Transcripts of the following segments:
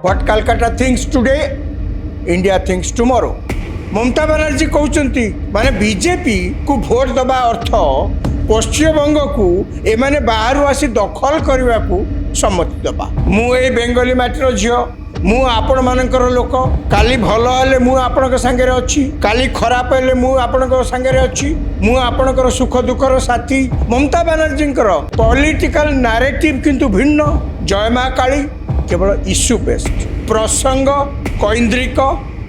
What Calcutta thinks today, India thinks tomorrow. Mamata Banerjee कहते माने BJP को भोट दबा अर्थ पश्चिमबंग को एमाने बाहर आसी दखल करने को सम्मति दबा मुझे बेंगली माटीर झील मु आपण मानकर लोक काली भल हेले मु आपण सांगे अच्छी काली खराब हेले मु आपण सांगे अच्छी मु आपण सुख दुखर साथी ममता बनर्जी पॉलिटिकल नैरेटिव किंतु भिन्न जय मां काली केवल इश्यू बेस्ड प्रसंग कैंद्रिक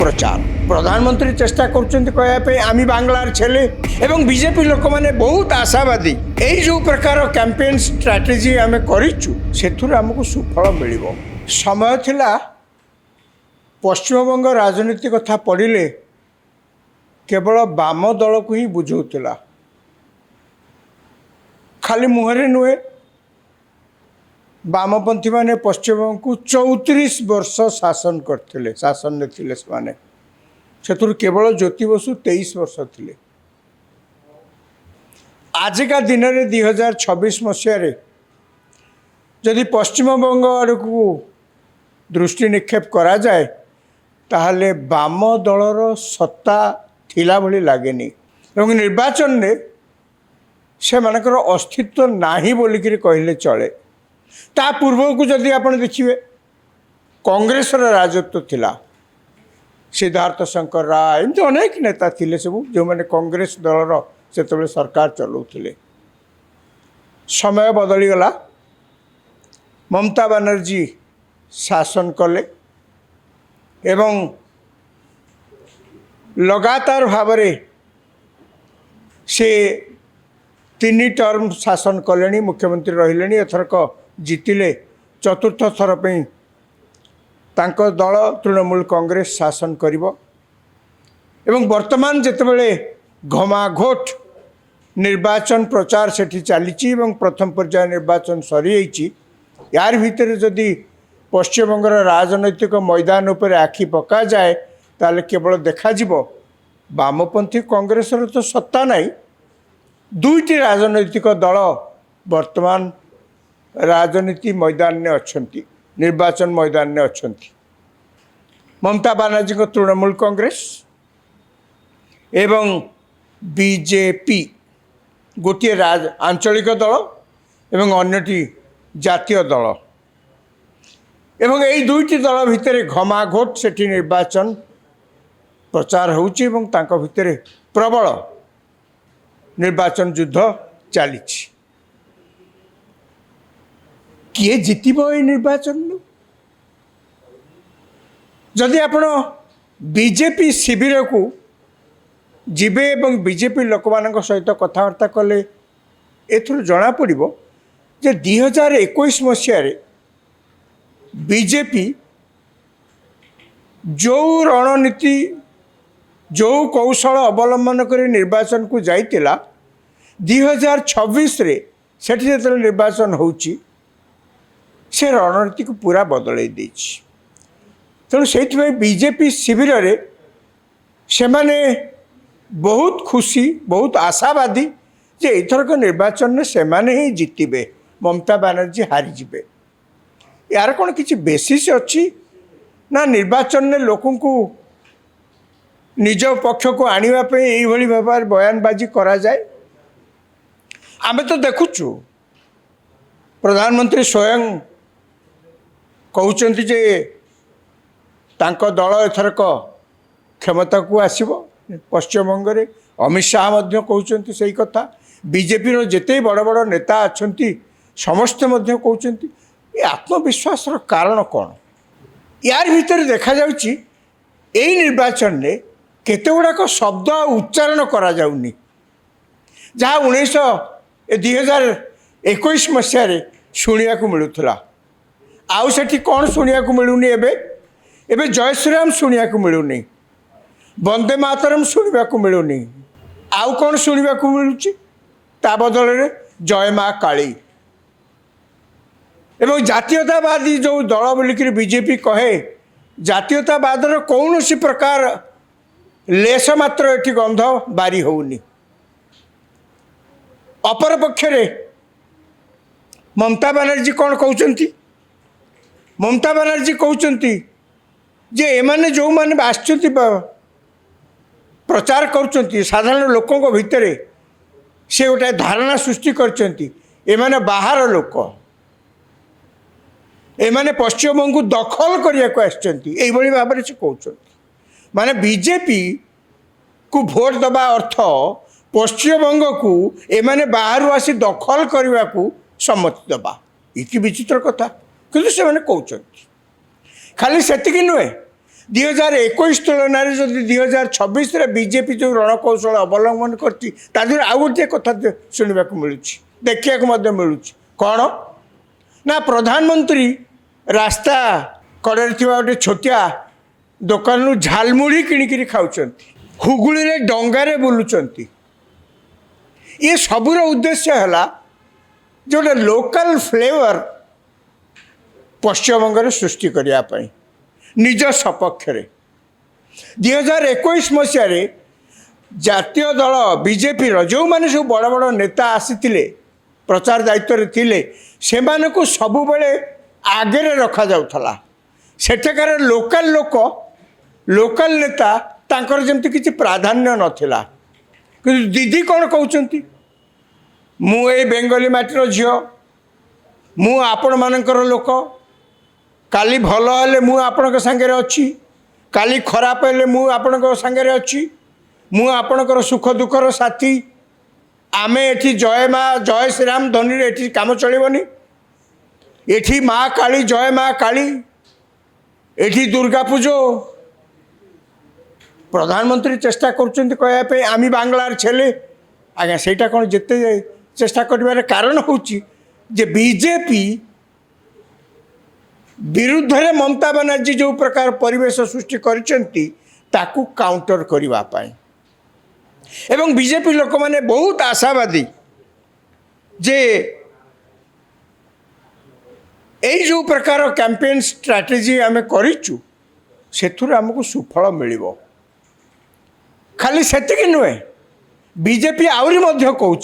प्रचार प्रधानमंत्री चेष्टा करें बांग्लार छेले एवं बीजेपी लोक मैंने बहुत आशावादी यही जो प्रकार कैंपेन स्ट्रैटेजी आम करूँ सुफल मिल समय थिला पश्चिमबंग राजनीति कथा पढ़िले केवल बाम दल को ही बुझाऊला खाली मुहरे नुहे वामपंथी माने पश्चिमबंग को 34 वर्ष शासन करते शासन ने थिले से केवल ज्योति बसु 23 वर्ष थिले आजिका दिन में 2026 मसीह जदि पश्चिमबंग आड़ को दृष्टि निक्षेप करा जाए ताहले वाम दलर सत्ता थिला भली लागेनी एवं निर्वाचन में से मानकर अस्तित्व नाही बोलिकी कहले चले ता पूर्व को जदि आप देखिए कांग्रेस राजत्व थिला सिद्धार्थ शंकर राय एमती अनेक नेता थिले सब जो मैंने कांग्रेस दलर से सरकार चलाउथिले समय बदलीगला ममता बनर्जी शासन कले एवं लगातार भाव से 3 टर्म शासन कले मुख्यमंत्री रहिले एथरक जीतिले चतुर्थ थर पे तांको दल तृणमूल कांग्रेस शासन करिवो एवं वर्तमान जेतेबेले घमाघोट निर्वाचन प्रचार सेठी चली प्रथम पर्याय निर्वाचन सरी जाइछि यार भितर जदि पश्चिमबंगर राजनैतिक मैदान उपर आखि पका जाए ताले केवल देखा जिवो वामपंथी कांग्रेस तो सत्ता नहीं दुईटी राजनैतिक दल वर्तमान राजनीति मैदान में अच्छी निर्वाचन मैदान में अच्छा ममता बनर्जी को तृणमूल कांग्रेस एवं बीजेपी गोटे आंचलिक दल एवं अन्यटी जातीय दल एवं यही दुईटी दल भितर घमाघोट सेठी निर्वाचन प्रचार होउछि भितर प्रबल निर्वाचन युद्ध चली किए जीतब ये निर्वाचन जदि आप बीजेपी शिविर को जीवे एवं बीजेपी लोक मान सहित कथबार्ता कले एथुर जना पड़ो जे 2021 मसीह बीजेपी जो रणनीति जो कौशल अवलंबन कर निर्वाचन को जाइतिला 2026 रे सेठी जेतले निर्वाचन होउची से रणनीति को पूरा बदल तेणु से बीजेपी शिविर रे से माने बहुत खुशी बहुत आशावादी जे एथरक निर्वाचन में से माने ही जीतबे ममता बनर्जी हारीजे यार कौन किसी बेसिस अच्छी ना निर्वाचन में लोक को निज पक्ष को आने यही भाव बयानबाजी करा जाए आमे तो देखुचु प्रधानमंत्री स्वयं कहते जे तांको दल एथरक क्षमता को आसीबो पश्चिमबंग रे अमित शाह मध्य कहते सही कथा बीजेपी रो जेते बड़ बड़ नेता अच्छंती समस्ते मध्य कहते ये आत्मविश्वास कारण कौन यार भीतर देखा जाउची एई निर्वाचन में केते गुड़ाक शब्द उच्चारण करा जाउनी जहाँ 2021 मसीह शुणा को मिलूला आउ सेठी कौन शुणा को मिलूनी एबे जय श्रीराम शुणा को मिलूनी वंदे मातरम शुणा को मिलूनी आउ कौन शुणा को मिलूची ता बदल रे जय मां काली एवं जातीयतावादी जो दल बोलिक बीजेपी कहे जातीयतावादर कौन सी प्रकार लेस मात्र एटी गंध बारी होनी अपरपक्षे ममता बनर्जी कौन कहते ममता बनर्जी कहते जे एमाने जो माने आसुच्च प्रचार कर साधारण लोकों भितर से गोटे धारणा सृष्टि कर बाहर लोक एमाने पश्चिमबंग को दखल करने को आसछंती भाव में से कहते माने बीजेपी को भोट दबा अर्थ पश्चिमबंग को एमाने बाहर आसी दखल करने को सम्मति दबा ये विचित्र कथा किंतु से कहते खाली सेतिकी नुहे 2021 तुलन जदि 2026 बीजेपी जो रणकौशल अवलंबन कर आउ गोटे कथा शुणा मिलूँ देखा मिलूँ कौन ना प्रधानमंत्री रास्ता कड़े गोटे छोटिया दुकान झालमुढ़ी किणिकी खाऊँ हुगुड़ी डंगारे बुलुंट ये सबूर उद्देश्य है जोटे लोकल फ्लेवर पश्चिमबंग सृष्टि करने निज सपक्ष 2021 मसीह जातीय दल बीजेपी जो मैंने सब बड़ बड़ नेता आसी प्रचार दायित्व थे से सब बेले आगे रखा जाऊला सेठकार लोकल लोक लोकल नेता तांकर जमती किसी प्राधान्य नथिला कि दीदी कौन कहते मु बेंगली माटीर झील मु आपण मानकर लोक काली भल हेले मु आपणक सांगे अच्छी काली खराब हेले मु आपणक सांगे अच्छी मु आपणकर सुख दुखर साथी आमे एठी जय माँ जय श्रीराम ध्वनि एठी काम चलबनी एठी माँ काली जय माँ काली एठी दुर्गा पूजो प्रधानमंत्री चेष्टा करते आमी बांग्लार छेले आज्ञा सेटा कौन जिते चेष्टा कर कारण हूँ जे बीजेपी विरुद्ध रे ममता बनर्जी जो प्रकार परिवेश सृष्टि करताकू काउंटर करने एवं बीजेपी लोक मैंने बहुत आशावादी जे यही जो प्रकार कैंपेन स्ट्रैटेजी आम करूँ से आमको सुफल मिल खाली सेतिकी नुहे बीजेपी आहरी मध्य कहूँ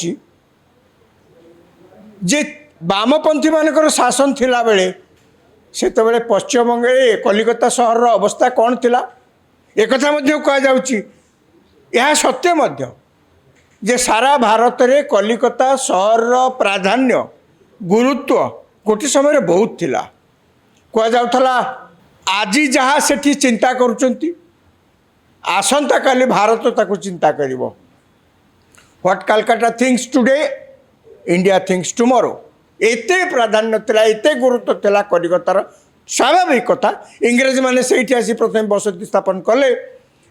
जे वामपंथी मानकर शासन थिला बेले सेतबेले पश्चिमबंग कलिकता सहर अवस्था कौन थिला एक कथा मध्य कह जाउची यह सत्य मध्य जे सारा भारत रे कलिकता सहर प्राधान्य गुरुत्व गोटे समय बहुत थिला कह जाउथला आज जहाँ सेठी चिंता करुचंती आसंता काली भारत ताको चिंता करिवो what Calcutta thinks today India thinks tomorrow एते प्राधान्य थिला एते गुरुत्व थिला कलिकतार स्वाभाविक कथा इंग्रेज माने सेठी आसी प्रथम बसति स्थापन कले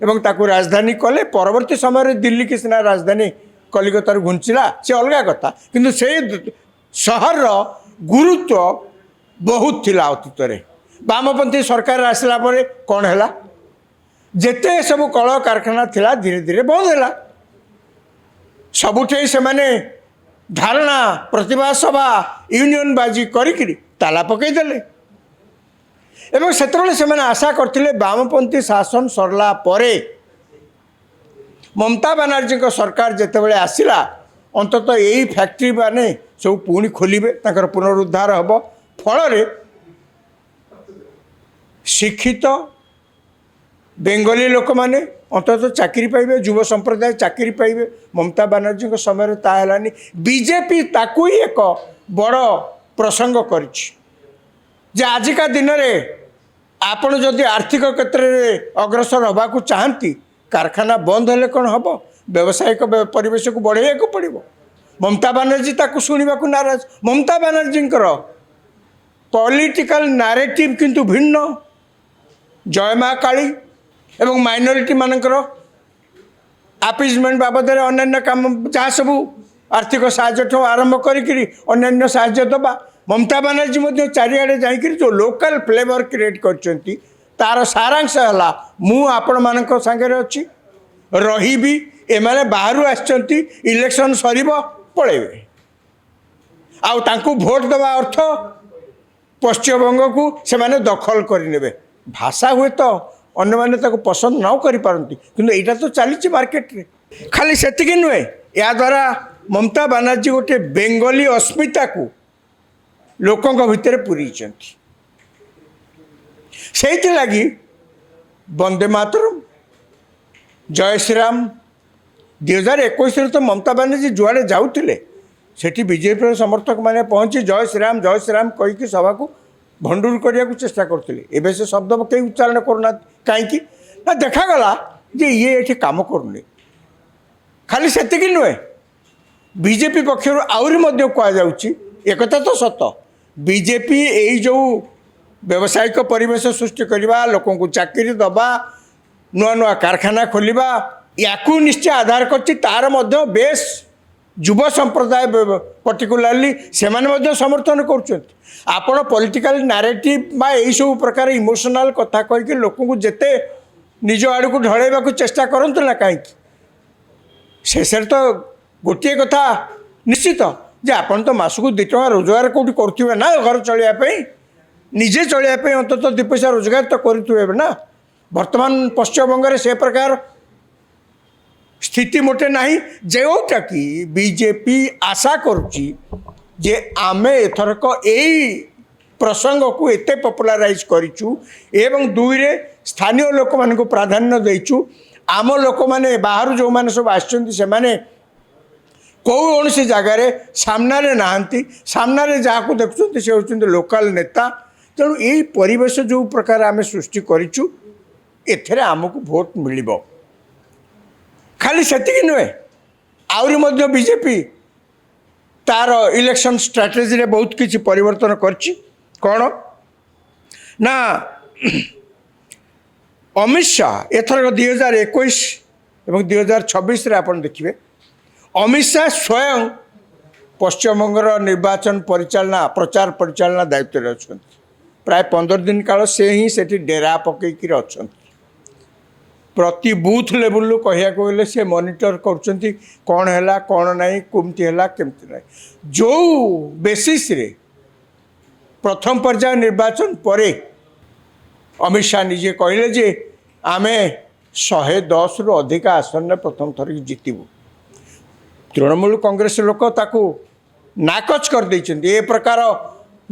एवं ताकू राजधानी कले परवर्ती समय दिल्ली की सिना राजधानी कलिकतार घुंचिला से अलग कथा किंतु से सहर गुरुत्व बहुत थिला अतीत रे वामपंथी सरकार आसला परे कौन है जेते सब कल कारखाना थिला धीरे धीरे बंद है सबुठे से माने धारणा प्रतिभा सभा यूनियन बाजी करी ताला पकईदेले एवं सेतबेले से आशा करते वामपंथी शासन सरला परे ममता बनर्जी सरकार जेतेबेले आसिला अंततः यही फैक्ट्री माने सब पुणी खोलिबे ताकर पुनरुद्धार हम फल शिक्षित बेंगली लोक मैंने अंततः चाकरी पाइबे युव संप्रदाय चाकरी पाइबे ममता बनर्जी समय तालानी बीजेपी ताकू ही एक बड़ प्रसंग कर आजिका दिन में आपण जदि आर्थिक क्षेत्र में अग्रसर हवा को चाहती कारखाना बंद हेले कौन हम व्यावसायिक परिवेश को बढ़ाइया को पड़ो ममता बनर्जी ताकू शुणा को नाराज ममता बनर्जी पॉलिटिकल नारेटिव किंतु भिन्न जय माँ काली एवं माइनॉरिटी मानकर आपिजमेंट बाबद अन्य काम जहाँ सब आर्थिक साहय आरंभ करन्य साहय दबा ममता बनर्जी चारिआडे जाकर जो लोकल फ्लेवर क्रिएट कर तार सारांश है मु आपण मान सांगे अच्छी रही एमाने बाहर आसचंती इलेक्शन सर पलैबे आउ भोट दबा अर्थ पश्चिमबंग को से माने दखल करने भाषा हुए तो अन्य मैंने पसंद न करपारती कि यहाँ तो चली मार्केट रे खाली सेतिकी नुहे या द्वारा ममता बनर्जी गोटे बेंगली अस्मिता को लोकों भितर पूरी ସେଇଥିଲାଗି ବନ୍ଦେ ମାତରମ୍, ଜୟ ଶ୍ରୀରାମ 2021 ତ ମମତା ବାନାର୍ଜୀ ଯୁଆଡ଼େ ଯାଉଥିଲେ ସେଠି ବିଜେପିର ସମର୍ଥକମାନେ ପହଞ୍ଚି ଜୟ ଶ୍ରୀରାମ କହିକି ସଭାକୁ ଭଣ୍ଡୁର କରିବାକୁ ଚେଷ୍ଟା କରୁଥିଲେ। ଏବେ ସେ ଶବ୍ଦ କେହି ଉଚ୍ଚାରଣ କରୁନାହାନ୍ତି। କାହିଁକି ନା ଦେଖାଗଲା ଯେ ଇଏ ଏଠି କାମ କରୁନି। ଖାଲି ସେତିକି ନୁହେଁ, ବିଜେପି ପକ୍ଷରୁ ଆହୁରି ମଧ୍ୟ କୁହାଯାଉଛି, ଏକଥା ତ ସତ, ବିଜେପି ଏଇ ଯେଉଁ ବ୍ୟବସାୟିକ ପରିବେଶ ସୃଷ୍ଟି କରିବା, ଲୋକଙ୍କୁ ଚାକିରି ଦେବା, ନୂଆ ନୂଆ କାରଖାନା ଖୋଲିବା, ୟାକୁ ନିଶ୍ଚୟ ଆଧାର କରିଛି। ତାର ମଧ୍ୟ ବେଶ ଯୁବ ସମ୍ପ୍ରଦାୟ ପର୍ଟିକୁଲାରଲି ସେମାନେ ମଧ୍ୟ ସମର୍ଥନ କରୁଛନ୍ତି। ଆପଣ ପଲିଟିକାଲ ନାରେଟିଭ ବା ଏଇସବୁ ପ୍ରକାର ଇମୋସନାଲ କଥା କହିକି ଲୋକଙ୍କୁ ଯେତେ ନିଜ ଆଡ଼କୁ ଢଳେଇବାକୁ ଚେଷ୍ଟା କରନ୍ତୁ ନା କାହିଁକି, ଶେଷରେ ତ ଗୋଟିଏ କଥା ନିଶ୍ଚିତ ଯେ ଆପଣ ତ ମାସକୁ 2 ଟଙ୍କା ରୋଜଗାର କେଉଁଠି କରୁଥିବେ ନା, ଘର ଚଳିବା ପାଇଁ, ନିଜେ ଚଳିବା ପାଇଁ ଅନ୍ତତଃ 2 ପଇସା ରୋଜଗାର ତ କରୁଥିବେ ନା। ବର୍ତ୍ତମାନ ପଶ୍ଚିମବଙ୍ଗରେ ସେ ପ୍ରକାର ସ୍ଥିତି ମୋଟେ ନାହିଁ, ଯେଉଁଟାକି ବିଜେପି ଆଶା କରୁଛି ଯେ ଆମେ ଏଥରକ ଏଇ ପ୍ରସଙ୍ଗକୁ ଏତେ ପପୁଲାରାଇଜ୍ କରିଛୁ ଏବଂ 2ରେ ସ୍ଥାନୀୟ ଲୋକମାନଙ୍କୁ ପ୍ରାଧାନ୍ୟ ଦେଇଛୁ। ଆମ ଲୋକମାନେ ବାହାରୁ ଯେଉଁମାନେ ସବୁ ଆସିଛନ୍ତି ସେମାନେ କୌଣସି ଜାଗାରେ ସାମ୍ନାରେ ନାହାନ୍ତି, ସାମ୍ନାରେ ଯାହାକୁ ଦେଖୁଛନ୍ତି ସେ ହେଉଛନ୍ତି ଲୋକାଲ ନେତା। ତେଣୁ ଏଇ ପରିବେଶ ଯେଉଁ ପ୍ରକାର ଆମେ ସୃଷ୍ଟି କରିଛୁ ଏଥିରେ ଆମକୁ ଭୋଟ ମିଳିବ। ଖାଲି ସେତିକି ନୁହେଁ, ଆହୁରି ମଧ୍ୟ ବିଜେପି ତାର ଇଲେକ୍ସନ୍ ଷ୍ଟ୍ରାଟେଜିରେ ବହୁତ କିଛି ପରିବର୍ତ୍ତନ କରିଛି। କ'ଣ ନା ଅମିତ ଶାହ ଏଥରକ 2021 ଏବଂ 2026ରେ ଆପଣ ଦେଖିବେ ଅମିତ ଶାହ ସ୍ୱୟଂ ପଶ୍ଚିମବଙ୍ଗର ନିର୍ବାଚନ ପ୍ରଚାର ପରିଚାଳନା ଦାୟିତ୍ୱରେ ଅଛନ୍ତି। ପ୍ରାୟ 15 ଦିନ କାଳ ସେ ହିଁ ସେଠି ଡେରା ପକାଇକିରି ଅଛନ୍ତି। ପ୍ରତି ବୁଥ୍ ଲେବୁଲରୁ କହିବାକୁ ଗଲେ ସେ ମନିଟର କରୁଛନ୍ତି କ'ଣ ହେଲା, କ'ଣ ନାହିଁ, କେମିତି ହେଲା, କେମିତି ନାହିଁ। ଯେଉଁ ବେସିସ୍ରେ ପ୍ରଥମ ପର୍ଯ୍ୟାୟ ନିର୍ବାଚନ ପରେ ଅମିତ ଶାହ ନିଜେ କହିଲେ ଯେ ଆମେ 110ରୁ ଅଧିକା ଆସନରେ ପ୍ରଥମ ଥରକୁ ଜିତିବୁ, ତୃଣମୂଳ କଂଗ୍ରେସ ଲୋକ ତାକୁ ନାକଚ କରିଦେଇଛନ୍ତି। ଏ ପ୍ରକାର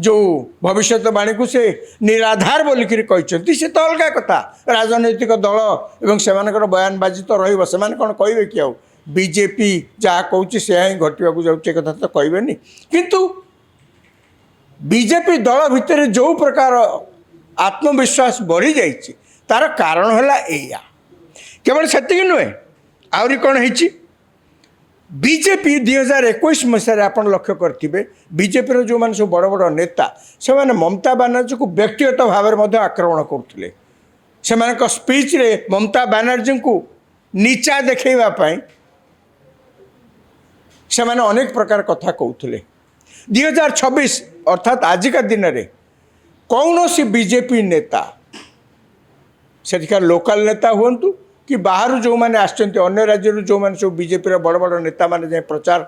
ଯେଉଁ ଭବିଷ୍ୟତବାଣୀକୁ ସେ ନିରାଧାର ବୋଲିକିରି କହିଛନ୍ତି। ସେ ତ ଅଲଗା କଥା, ରାଜନୈତିକ ଦଳ ଏବଂ ସେମାନଙ୍କର ବୟାନବାଜି ତ ରହିବ। ସେମାନେ କ'ଣ କହିବେ କି ଆଉ ବିଜେପି ଯାହା କହୁଛି ସେୟା ହିଁ ଘଟିବାକୁ ଯାଉଛି, ଏ କଥା ତ କହିବେନି। କିନ୍ତୁ ବିଜେପି ଦଳ ଭିତରେ ଯେଉଁ ପ୍ରକାର ଆତ୍ମବିଶ୍ୱାସ ବଢ଼ିଯାଇଛି ତାର କାରଣ ହେଲା ଏଇଆ। କେବଳ ସେତିକି ନୁହେଁ, ଆହୁରି କ'ଣ ହେଇଛି, ବିଜେପି 2021 ମସିହାରେ ଆପଣ ଲକ୍ଷ୍ୟ କରିଥିବେ ବିଜେପିର ଯେଉଁମାନେ ସବୁ ବଡ଼ ବଡ଼ ନେତା ସେମାନେ ମମତା ବାନାର୍ଜୀକୁ ବ୍ୟକ୍ତିଗତ ଭାବରେ ମଧ୍ୟ ଆକ୍ରମଣ କରୁଥିଲେ। ସେମାନଙ୍କ ସ୍ପିଚ୍ରେ ମମତା ବାନାର୍ଜୀଙ୍କୁ ନିଚା ଦେଖାଇବା ପାଇଁ ସେମାନେ ଅନେକ ପ୍ରକାର କଥା କହୁଥିଲେ। 2026 ଅର୍ଥାତ୍ ଆଜିକା ଦିନରେ କୌଣସି ବିଜେପି ନେତା, ସେଠିକାର ଲୋକାଲ ନେତା ହୁଅନ୍ତୁ କି ବାହାରୁ ଯେଉଁମାନେ ଆସିଛନ୍ତି, ଅନ୍ୟ ରାଜ୍ୟରୁ ଯେଉଁମାନେ ସବୁ ବିଜେପିର ବଡ଼ ବଡ଼ ନେତାମାନେ ଯାଇ ପ୍ରଚାର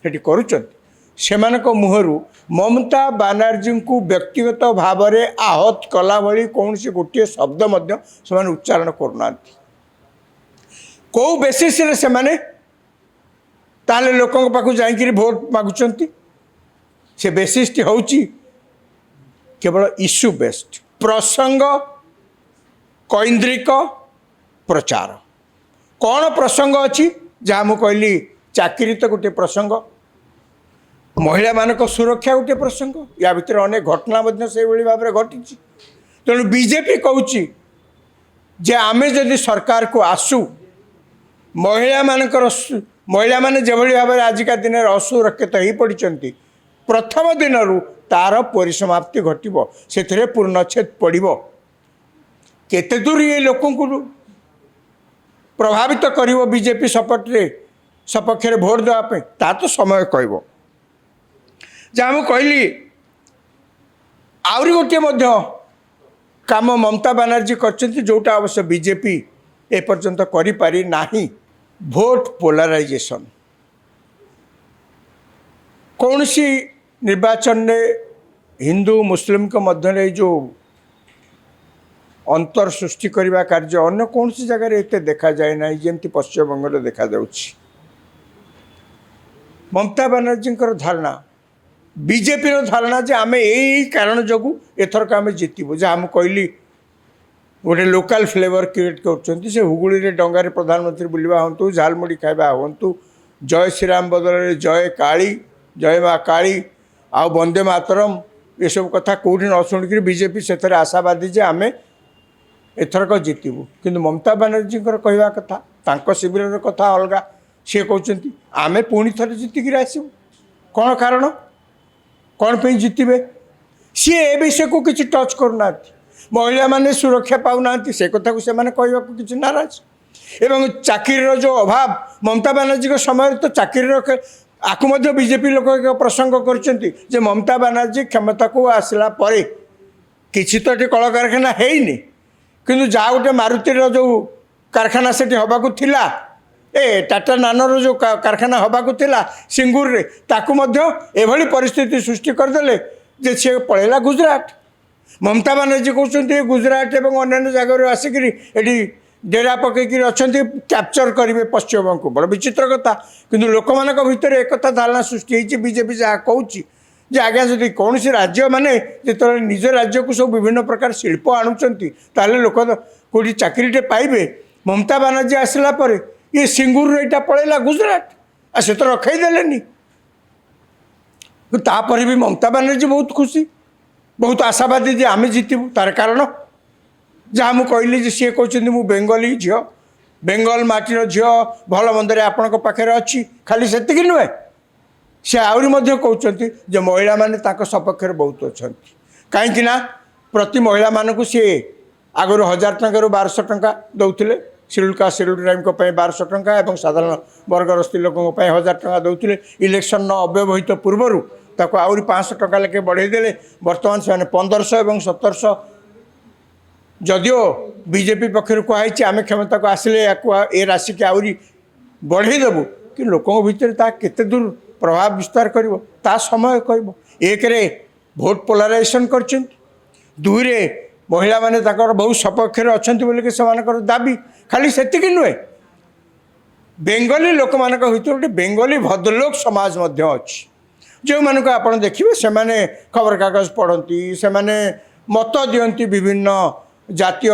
ସେଠି କରୁଛନ୍ତି, ସେମାନଙ୍କ ମୁହଁରୁ ମମତା ବାନାର୍ଜୀଙ୍କୁ ବ୍ୟକ୍ତିଗତ ଭାବରେ ଆହତ କଲା ଭଳି କୌଣସି ଗୋଟିଏ ଶବ୍ଦ ମଧ୍ୟ ସେମାନେ ଉଚ୍ଚାରଣ କରୁନାହାନ୍ତି। କେଉଁ ବେସିସ୍ରେ ସେମାନେ ତାହେଲେ ଲୋକଙ୍କ ପାଖକୁ ଯାଇକରି ଭୋଟ ମାଗୁଛନ୍ତି? ସେ ବେସିସ୍ଟି ହେଉଛି କେବଳ ଇସ୍ୟୁ ବେସ୍ଡ, ପ୍ରସଙ୍ଗ କୈନ୍ଦ୍ରିକ ପ୍ରଚାର। କ'ଣ ପ୍ରସଙ୍ଗ ଅଛି? ଯାହା ମୁଁ କହିଲି, ଚାକିରି ତ ଗୋଟିଏ ପ୍ରସଙ୍ଗ, ମହିଳାମାନଙ୍କ ସୁରକ୍ଷା ଗୋଟିଏ ପ୍ରସଙ୍ଗ, ୟା ଭିତରେ ଅନେକ ଘଟଣା ମଧ୍ୟ ସେଇଭଳି ଭାବରେ ଘଟିଛି। ତେଣୁ ବିଜେପି କହୁଛି ଯେ ଆମେ ଯଦି ସରକାରକୁ ଆସୁ, ମହିଳାମାନେ ଯେଭଳି ଭାବରେ ଆଜିକା ଦିନରେ ଅସୁରକ୍ଷିତ ହୋଇପଡ଼ିଛନ୍ତି, ପ୍ରଥମ ଦିନରୁ ତାର ପରିସମାପ୍ତି ଘଟିବ, ସେଥିରେ ପୂର୍ଣ୍ଣଚ୍ଛେଦ ପଡ଼ିବ। କେତେ ଦୂର ଏ ଲୋକଙ୍କୁ ପ୍ରଭାବିତ କରିବ ବିଜେପି ସପକ୍ଷରେ ଭୋଟ ଦେବା ପାଇଁ, ତା ତ ସମୟ କହିବ। ଯାହା ମୁଁ କହିଲି, ଆହୁରି ଗୋଟିଏ ମଧ୍ୟ କାମ ମମତା ବାନାର୍ଜୀ କରିଛନ୍ତି, ଯେଉଁଟା ଅବଶ୍ୟ ବିଜେପି ଏପର୍ଯ୍ୟନ୍ତ କରିପାରି ନାହିଁ, ଭୋଟ ପୋଲାରାଇଜେସନ୍। କୌଣସି ନିର୍ବାଚନରେ ହିନ୍ଦୁ ମୁସଲିମଙ୍କ ମଧ୍ୟରେ ଏଇ ଯେଉଁ ଅନ୍ତର ସୃଷ୍ଟି କରିବା କାର୍ଯ୍ୟ ଅନ୍ୟ କୌଣସି ଜାଗାରେ ଏତେ ଦେଖାଯାଏ ନାହିଁ ଯେମିତି ପଶ୍ଚିମବଙ୍ଗରେ ଦେଖାଯାଉଛି। ମମତା ବାନାର୍ଜୀଙ୍କର ଧାରଣା, ବିଜେପିର ଧାରଣା ଯେ ଆମେ ଏଇ କାରଣ ଯୋଗୁଁ ଏଥରକ ଆମେ ଜିତିବୁ। ଯାହା ମୁଁ କହିଲି गोटे लोकल फ्लेवर क्रिएट कर से हुगुड़ी डंगार प्रधानमंत्री बुलवा हूँ झालमुड़ी खाଇବା हूँ जय श्रीराम बदल जय काली जय माँ काली आउ वंदे मातरम ये सब कथा कौटी न शुणिक बीजेपी से आशावादी जे आमे एथरक जितबू किंतु ममता बानर्जी कहवा कथा तांको शिविर कथा अलगा सी कहते आमे पुणी थे जितिक आसबू कौन कारण कौन पे जितबे सी ए विषय को किसी टच करना महिला माने सुरक्षा पाऊना से कथा को से किसी नाराज एवं चाकरी जो अभाव ममता बानर्जी समय तो चाकरी आकु बीजेपी लोक एक प्रसंग कर ममता बानर्जी क्षमता को आसला परे किसी तो ये कल कारखाना है किंतु जहाँ गोटे मारुतिर जो कारखाना से हवाक थिला ए टाटा नानर जो कारखाना हवाक थिला सिंगूर रे ताकू एभली परिस्थिति सृष्टि करदे जे सी पलैला गुजरात ममता बानर्जी कहते गुजरात और अन्य जगह आसिक डेरा पकईकि अच्छा कैप्चर करेंगे पश्चिमबंग को बड़ विचित्र कथा किंतु लोक मान भर एक धारणा सृष्टि बीजेपी जहाँ कहूँ जे आज्ञा जदि कौन सी राज्य माने जो निज राज्य को सब विभिन्न प्रकार शिल्प आणुंट ताले लोक कौटी चाकरीटे पाइबे ममता बानर्जी आसला पर ये सिंगूर यहाँ पलैला गुजरात आ से तो रखईदेलेनी तापर भी ममता बानर्जी बहुत खुशी बहुत आशावादी जे आमे जितबू तार कारण जहाँ मुझे कहली सी कहते मु बेंगली झील बेंगल माटीर झील भल मंदर आपण पाखे अच्छी खाली से नुहे सी आहरी कहते जे महिला माने सपक्ष बहुत अच्छा कहीं प्रति महिला मानक सी आगु 1000 टंकार 1200 टंका दौले सिडुल सिडुल ट्राइब 1200 टंका और साधारण वर्गर स्त्री लोकों 1000 टंका दौले इलेक्शन न अव्यवहित पूर्वर ताको आहरी 500 टंका लेके बढ़ईदे बर्तमान से 1500 और 1700 जदियो बीजेपी पक्षर कहुई आम क्षमता को आसिले ए राशि की आहरी बढ़ईदेबू कि लोकों भितर केते दूर प्रभाव विस्तार कर समय कह एक भोट पोलाराइजेशन कर दुई रे महिला माने बहुत सपक्ष अच्छा बोलिक से दाबी खाली से नुहे बेंगली लोक मान भर गोटे बेंगली भद्रलोक समाज अच्छी जो मानक आप देखिए से खबर कागज पढ़ती से मत दियंती विभिन्न जातीय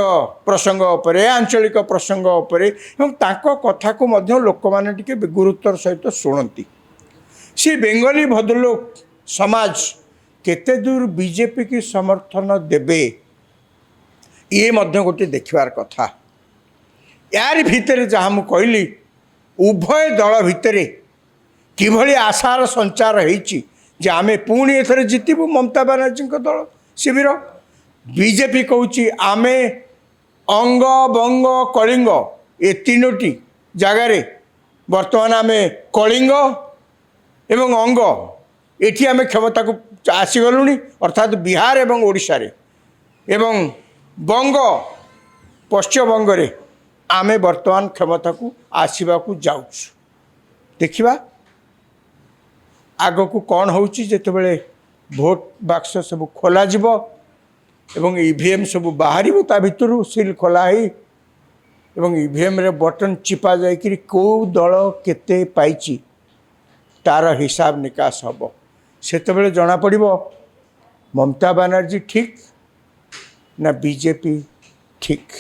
प्रसंग उपरे आंचलिक प्रसंग उपरे कथा को लोक मैंने गुरुत्वर सहित शुणती सी बेंगली भद्रलोक समाज केते दूर बीजेपी की समर्थन देबे ये गोटे देखिबार कथा यार भितर जहाँ मु कहली उभय दल भितर किभली आशार संचार होईची जे आमे पुणी एथर जितबू ममता बानर्जी दल शिविर बीजेपी कहूँ आमे अंग बंग कलिंग ये तीनोटी जगार बर्तमान आमे कलिंग एवं अंग एठी आमे क्षमता को आसीगलुनी अर्थात बिहार एवं ओडिशा रे एवं बंग पश्चिम बंग रे आमे बर्तमान क्षमता को आसवा को जाऊँ देखिबा आग को कौन होची जेतेबेले भोट बाक्स सब खोला जिवो एवं ईवीएम सब बाहर ता भितर सिल खोला ही एवं ईवीएम रे बटन चिपा जाइकरी को दल केते पाइची तार हिसाब निकास हम सेतेबेले जना पड़िबो ममता बानर्जी ठीक ना बीजेपी ठीक।